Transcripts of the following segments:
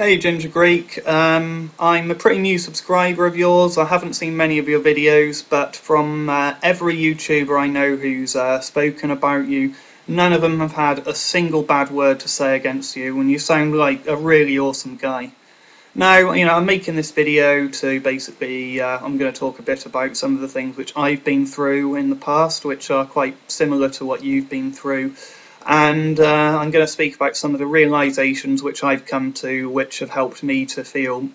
Hey Ginger Greek, I'm a pretty new subscriber of yours. I haven't seen many of your videos, but from every YouTuber I know who's spoken about you, none of them have had a single bad word to say against you, and you sound like a really awesome guy. Now, I'm making this video to basically, I'm going to talk a bit about some of the things which I've been through in the past, which are quite similar to what you've been through. And I'm going to speak about some of the realizations which I've come to, which have helped me to feel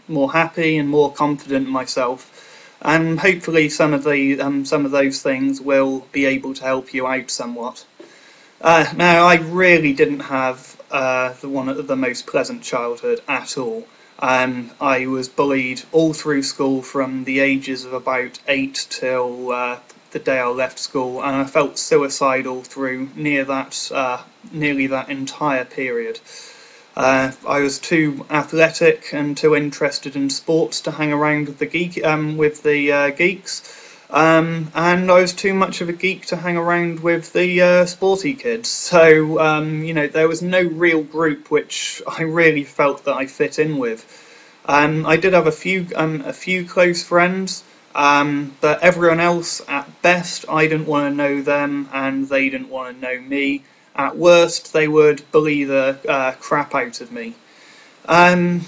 more happy and more confident in myself. And hopefully, some of those things will be able to help you out somewhat. Now, I really didn't have one of the most pleasant childhood at all. I was bullied all through school from the ages of about 8 till the day I left school, and I felt suicidal through nearly that entire period. I was too athletic and too interested in sports to hang around with the geeks. And I was too much of a geek to hang around with the sporty kids. So, there was no real group which I really felt that I fit in with. I did have a few close friends, but everyone else, at best, I didn't want to know them, and they didn't want to know me. At worst, they would bully the crap out of me. Now,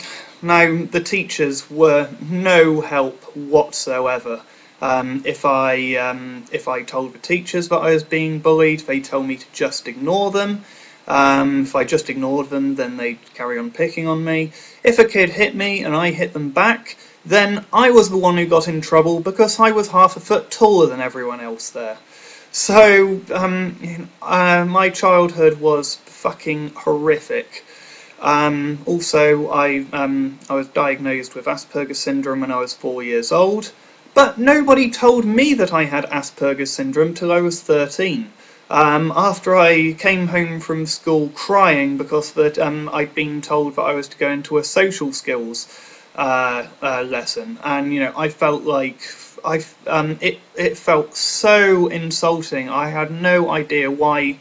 the teachers were no help whatsoever. If I told the teachers that I was being bullied, they told me to just ignore them. If I just ignored them, then they'd carry on picking on me. If a kid hit me and I hit them back, then I was the one who got in trouble because I was half a foot taller than everyone else there. So, my childhood was fucking horrific. Also, I was diagnosed with Asperger's syndrome when I was 4 years old, but nobody told me that I had Asperger's syndrome till I was 13. After I came home from school crying because I'd been told that I was to go into a social skills lesson, and I felt like it felt so insulting. I had no idea why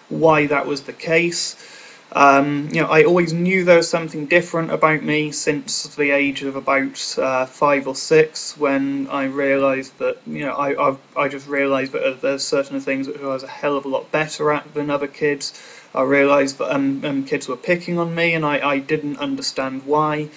that was the case. I always knew there was something different about me since the age of about 5 or 6, when I realised that, I just realised that there's certain things that I was a hell of a lot better at than other kids. I realised that kids were picking on me, and I didn't understand why.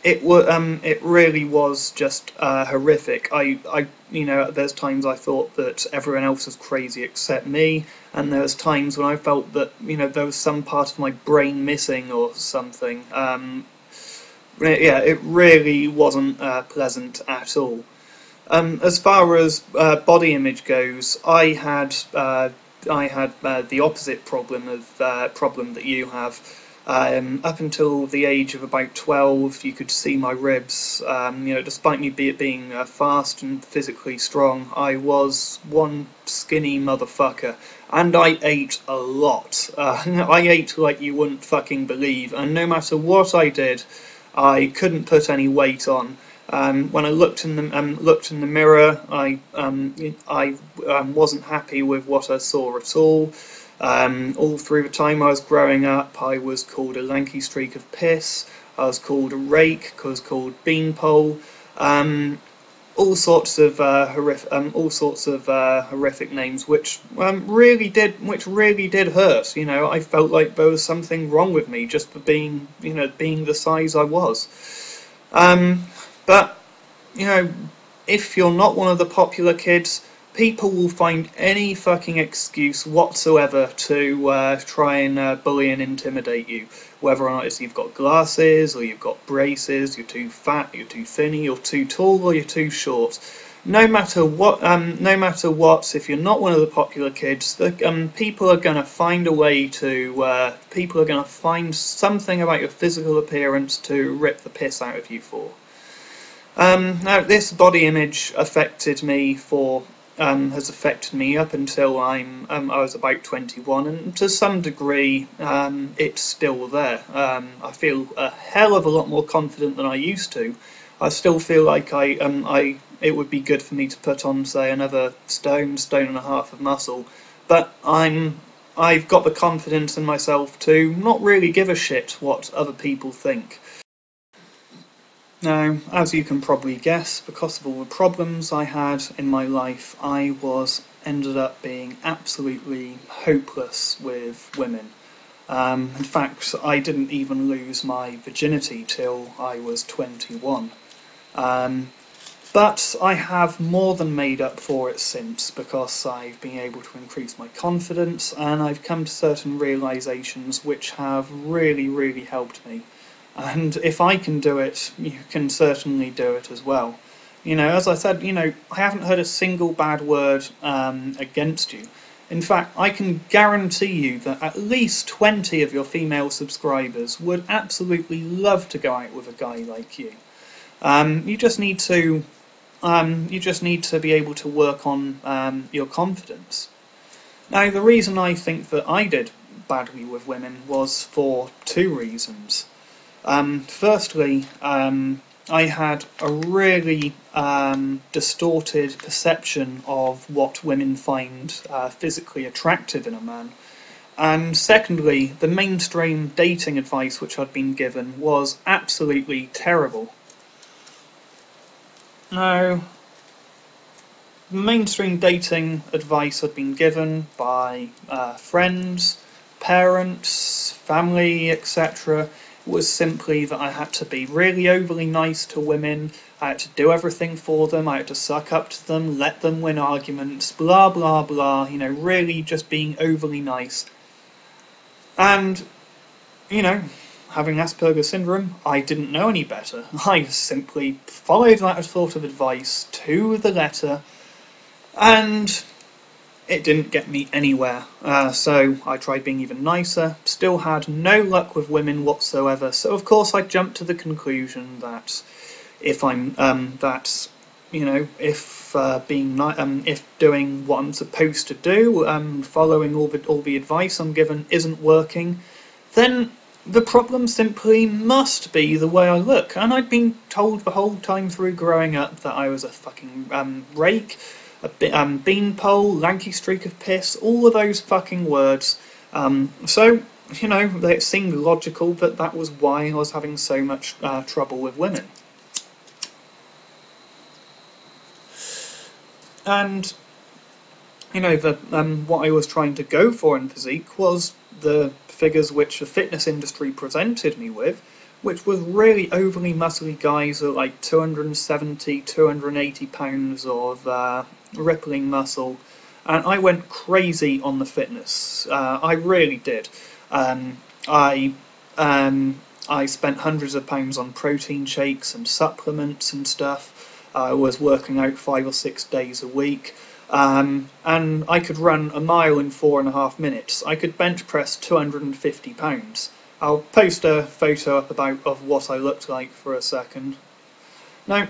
It really was just horrific. There's times I thought that everyone else was crazy except me, and there was times when I felt that, there was some part of my brain missing or something. It really wasn't pleasant at all. As far as body image goes, I had the opposite problem that you have. Up until the age of about 12, you could see my ribs. Despite me being fast and physically strong, I was one skinny motherfucker, and I ate a lot. I ate like you wouldn't fucking believe, and no matter what I did, I couldn't put any weight on. When I looked in the mirror, I wasn't happy with what I saw at all. All through the time I was growing up, I was called a lanky streak of piss. I was called a rake. I was called beanpole. All sorts of horrific names, which really did hurt. I felt like there was something wrong with me just for being the size I was. But if you're not one of the popular kids, people will find any fucking excuse whatsoever to try and bully and intimidate you. Whether or not it's you've got glasses, or you've got braces, you're too fat, you're too thin, you're too tall, or you're too short. No matter what, if you're not one of the popular kids, people are going to find a way to. People are going to find something about your physical appearance to rip the piss out of you for. Now, this body image has affected me up until I was about 21, and to some degree, it's still there. I feel a hell of a lot more confident than I used to. I still feel like it would be good for me to put on, say, another stone and a half of muscle, but I'm I've got the confidence in myself to not really give a shit what other people think. Now, as you can probably guess, because of all the problems I had in my life, I ended up being absolutely hopeless with women. In fact, I didn't even lose my virginity till I was 21. But I have more than made up for it since, because I've been able to increase my confidence and I've come to certain realizations which have really, really helped me. And if I can do it, you can certainly do it as well. As I said, I haven't heard a single bad word against you. In fact, I can guarantee you that at least 20 of your female subscribers would absolutely love to go out with a guy like you. You just need to be able to work on your confidence. Now, the reason I think that I did badly with women was for two reasons. Firstly, I had a really distorted perception of what women find physically attractive in a man. And secondly, the mainstream dating advice which I'd been given was absolutely terrible. Now, mainstream dating advice I'd been given by friends, parents, family, etc. was simply that I had to be really overly nice to women, I had to do everything for them, I had to suck up to them, let them win arguments, blah blah blah, really just being overly nice. And, having Asperger's syndrome, I didn't know any better. I simply followed that sort of advice to the letter, and it didn't get me anywhere. So I tried being even nicer, still had no luck with women whatsoever. So of course I jumped to the conclusion that if if doing what I'm supposed to do, following all the advice I'm given isn't working, then the problem simply must be the way I look. And I'd been told the whole time through growing up that I was a fucking rake, a beanpole, lanky streak of piss, all of those fucking words. So, it seemed logical that was why I was having so much trouble with women. And, what I was trying to go for in physique was the figures which the fitness industry presented me with, which was really overly muscly guys at like 270, 280 pounds of rippling muscle, and I went crazy on the fitness. I really did. I spent hundreds of pounds on protein shakes and supplements and stuff. I was working out 5 or 6 days a week. And I could run a mile in 4.5 minutes. I could bench press 250 pounds. I'll post a photo up of what I looked like for a second. Now,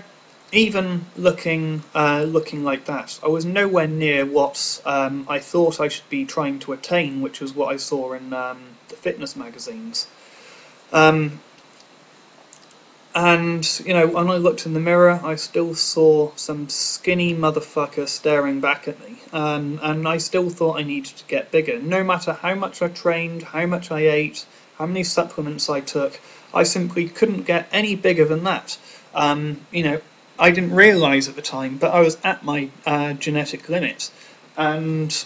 even looking like that, I was nowhere near what I thought I should be trying to attain, which was what I saw in the fitness magazines. And, when I looked in the mirror, I still saw some skinny motherfucker staring back at me. And I still thought I needed to get bigger. No matter how much I trained, how much I ate, how many supplements I took, I simply couldn't get any bigger than that. I didn't realise at the time, but I was at my genetic limit. And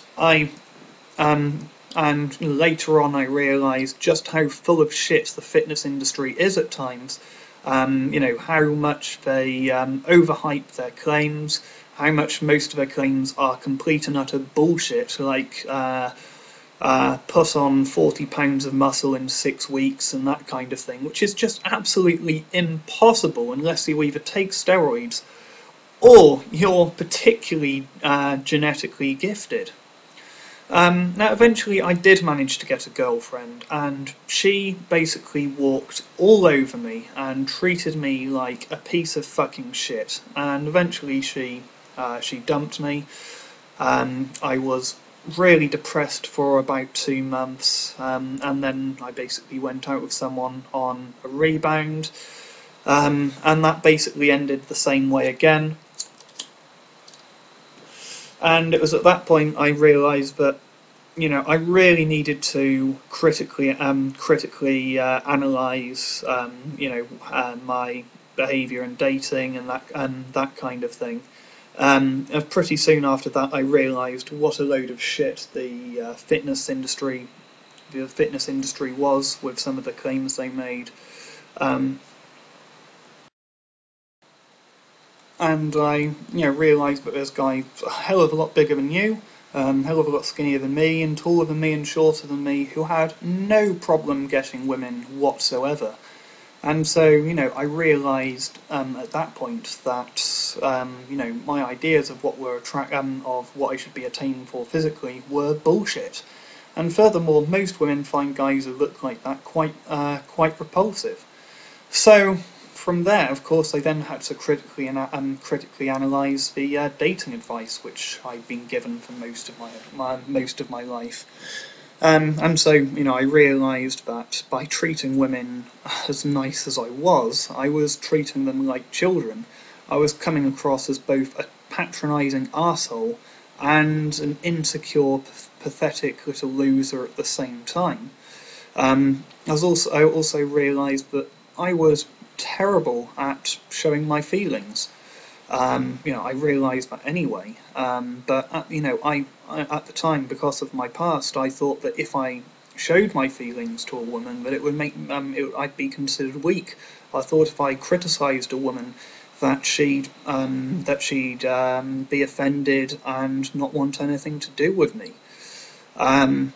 and later on I realised just how full of shit the fitness industry is at times. How much they overhype their claims, how much most of their claims are complete and utter bullshit, like put on 40 pounds of muscle in 6 weeks and that kind of thing, which is just absolutely impossible unless you either take steroids or you're particularly genetically gifted. Now, eventually I did manage to get a girlfriend, and she basically walked all over me and treated me like a piece of fucking shit. And eventually she dumped me. I was really depressed for about 2 months, and then I basically went out with someone on a rebound, and that basically ended the same way again. And it was at that point I realised that I really needed to critically analyze, my behaviour in dating and that kind of thing. Pretty soon after that, I realised what a load of shit the fitness industry was, with some of the claims they made. Um, and I, realised that this guy's a hell of a lot bigger than you, hell of a lot skinnier than me, and taller than me, and shorter than me, who had no problem getting women whatsoever. And so, I realised at that point that, my ideas of of what I should be attaining for physically were bullshit. And furthermore, most women find guys who look like that quite repulsive. So from there, of course, I then had to critically analyse the dating advice which I'd been given for most of my life. And so, I realised that by treating women as nice as I was treating them like children. I was coming across as both a patronising arsehole and an insecure, pathetic little loser at the same time. I also realised that I was terrible at showing my feelings. I realised that anyway. But at the time, because of my past, I thought that if I showed my feelings to a woman, that it would I'd be considered weak. I thought if I criticised a woman, that she'd be offended and not want anything to do with me. I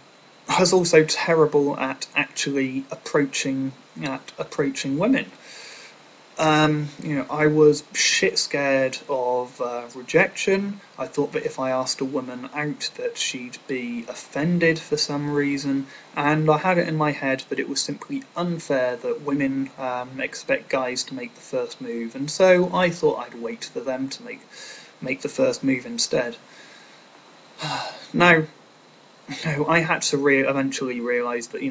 was also terrible at approaching women. I was shit scared of rejection. I thought that if I asked a woman out, that she'd be offended for some reason, and I had it in my head that it was simply unfair that women expect guys to make the first move, and so I thought I'd wait for them to make the first move instead. Now, I had to eventually realise that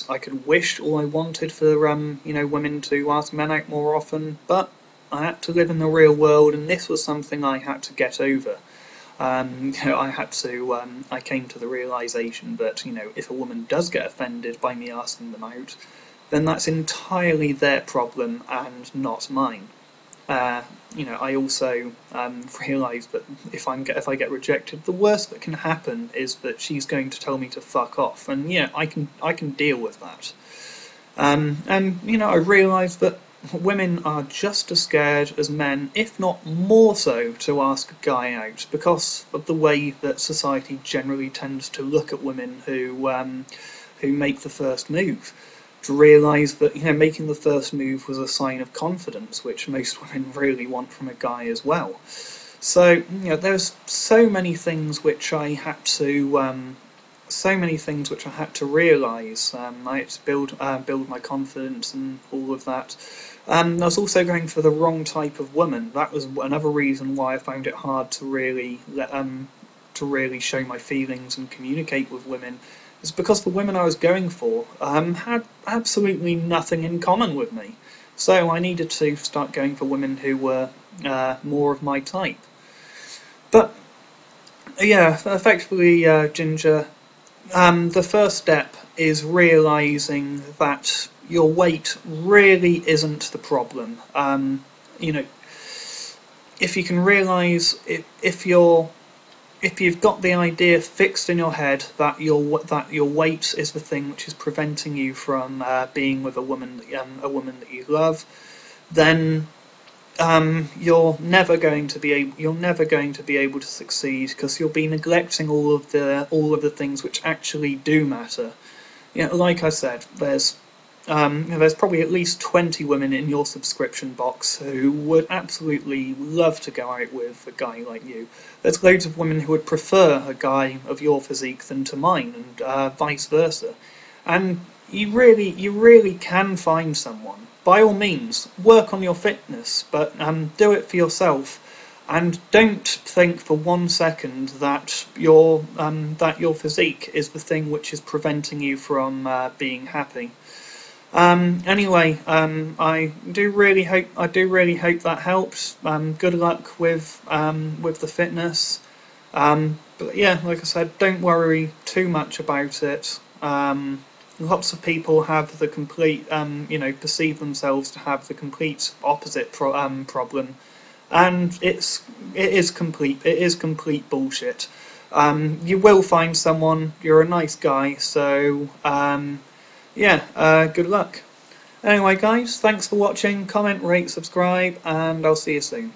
I could wish all I wanted for women to ask men out more often, but I had to live in the real world, and this was something I had to get over. I came to the realisation that if a woman does get offended by me asking them out, then that's entirely their problem and not mine. I also realised that if I get rejected, the worst that can happen is that she's going to tell me to fuck off, and I can deal with that. And I realised that women are just as scared as men, if not more so, to ask a guy out because of the way that society generally tends to look at women who make the first move. To realise that making the first move was a sign of confidence, which most women really want from a guy as well. So there's so many things which I had to realise. I had to build my confidence and all of that. I was also going for the wrong type of woman. That was another reason why I found it hard to really show my feelings and communicate with women. It's because the women I was going for had absolutely nothing in common with me. So I needed to start going for women who were more of my type. But yeah, effectively, Ginger, the first step is realising that your weight really isn't the problem. If you can realise if you've got the idea fixed in your head that your weight is the thing which is preventing you from being with a woman that you love, then you're never going to be able to succeed, because you'll be neglecting all of the things which actually do matter. Like I said, there's probably at least 20 women in your subscription box who would absolutely love to go out with a guy like you. There's loads of women who would prefer a guy of your physique than to mine, and vice versa. And you really can find someone. By all means, work on your fitness, but do it for yourself. And don't think for 1 second that your physique is the thing which is preventing you from being happy. Anyway, I do really hope that helps. Good luck with the fitness. But yeah, like I said, don't worry too much about it. Lots of people have the complete, perceive themselves to have the complete opposite problem, and it is complete bullshit. You will find someone. You're a nice guy, so yeah, good luck. Anyway, guys, thanks for watching. Comment, rate, subscribe, and I'll see you soon.